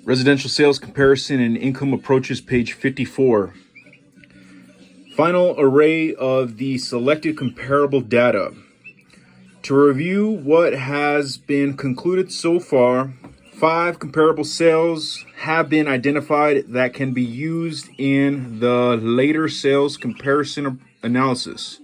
Residential sales comparison and income approaches, page 54. Final array of the selected comparable data. To review what has been concluded so far, 5 comparable sales have been identified that can be used in the later sales comparison analysis.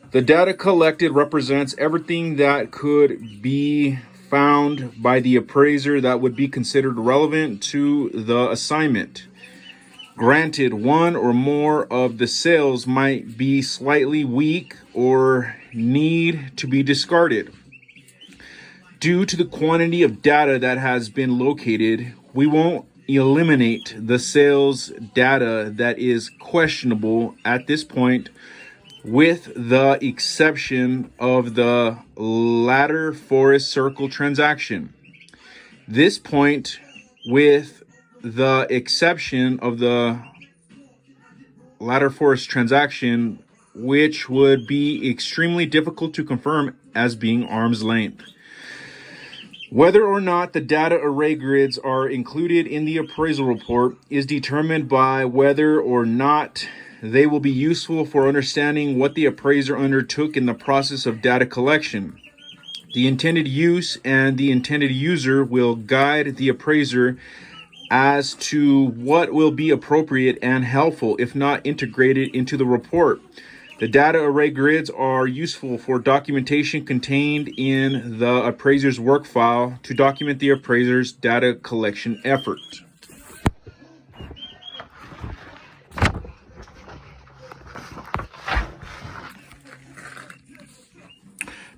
The data collected represents everything that could be found by the appraiser that would be considered relevant to the assignment. Granted, one or more of the sales might be slightly weak or need to be discarded. Due to the quantity of data that has been located, we won't eliminate the sales data that is questionable at this point, with the exception of the Ladder Forest Circle transaction. This point, with the exception of the Ladder Forest transaction, which would be extremely difficult to confirm as being arm's length. Whether or not the data array grids are included in the appraisal report is determined by whether or not they will be useful for understanding what the appraiser undertook in the process of data collection. The intended use and the intended user will guide the appraiser as to what will be appropriate and helpful if not integrated into the report. The data array grids are useful for documentation contained in the appraiser's work file to document the appraiser's data collection effort.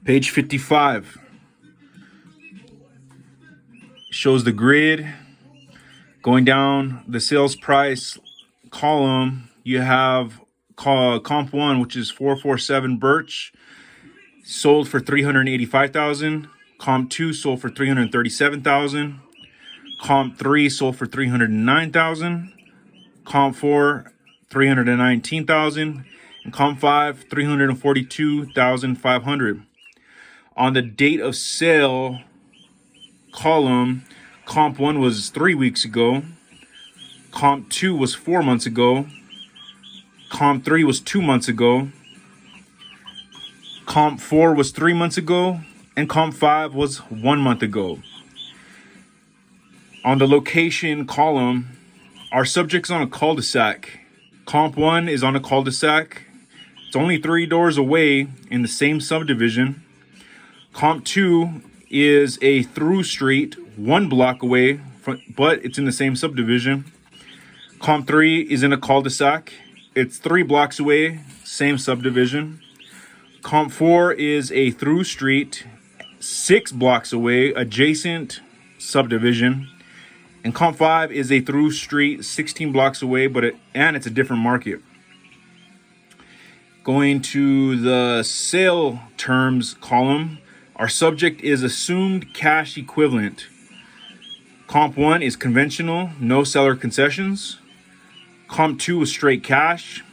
Page 55 shows the grid going down the sales price column. You have comp 1, which is 447 Birch, sold for $385,000. Comp 2 sold for $337,000. Comp 3 sold for $309,000. Comp 4 $319,000. And Comp 5 $342,500. On the date of sale column, Comp 1 was 3 weeks ago. Comp 2 was 4 months ago. Comp 3 was 2 months ago. Comp 4 was 3 months ago. And Comp 5 was 1 month ago. On the location column, our subject's on a cul-de-sac. Comp 1 is on a cul-de-sac. It's only 3 doors away in the same subdivision. Comp 2 is a through street 1 block away, but it's in the same subdivision. Comp 3 is in a cul-de-sac. It's 3 blocks away, same subdivision. Comp 4 is a through street 6 blocks away, adjacent subdivision. And Comp 5 is a through street 16 blocks away, it's a different market. Going to the sale terms column, our subject is assumed cash equivalent. Comp 1 is conventional, no seller concessions. Comp 2 was straight cash.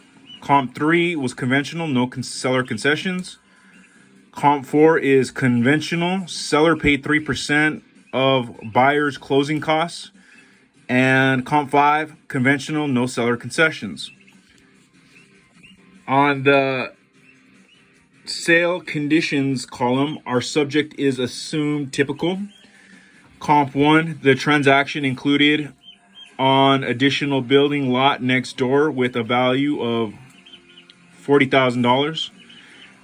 Comp 3 was conventional, no seller concessions. Comp 4 is conventional, seller paid 3% of buyer's closing costs. And Comp 5, conventional, no seller concessions. On the sale conditions column, our subject is assumed typical. Comp 1, the transaction included on additional building lot next door with a value of $40,000.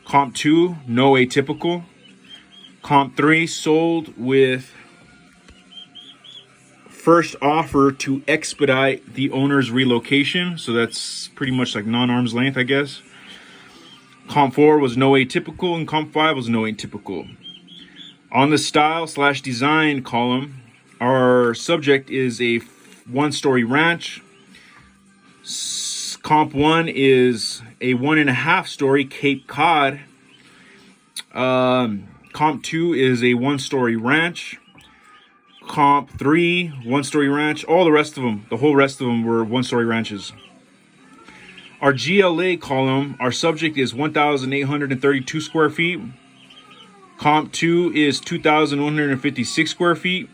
Comp 2, no atypical. Comp 3, sold with first offer to expedite the owner's relocation. So that's pretty much like non-arm's length, I guess. Comp 4 was no atypical, and Comp 5 was no atypical. On the style/design column, our subject is a 1-story ranch. Comp 1 is a 1.5-story Cape Cod. Comp 2 is a 1-story ranch. Comp 3, 1-story ranch. All the rest of them, the whole rest of them were 1-story ranches. Our GLA column, our subject is 1,832 square feet. Comp 2 is 2,156 square feet.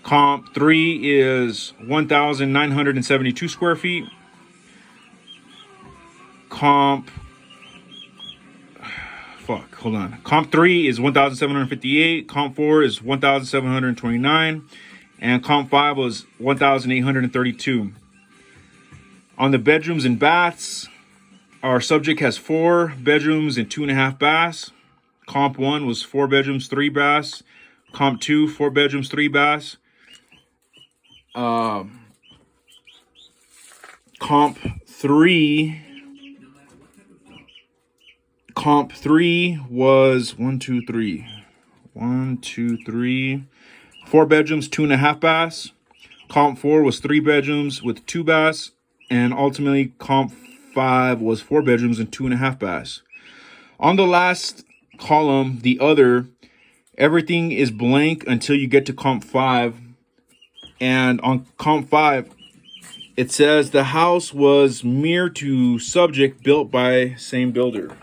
Comp 3 is 1,972 square feet. Comp 3 is 1,758. Comp 4 is 1,729. And Comp 5 was 1,832. On the bedrooms and baths, our subject has 4 bedrooms and 2.5 baths. Comp 1 was 4 bedrooms, 3 baths. Comp 2, 4 bedrooms, 3 baths. Comp 3 was 4 bedrooms, 2.5 baths. Comp 4 was 3 bedrooms with 2 baths. And ultimately, Comp 5 was 4 bedrooms and 2.5 baths. On the last column, the other, everything is blank until you get to Comp 5. And on Comp 5, it says the house was mirror to subject built by same builder.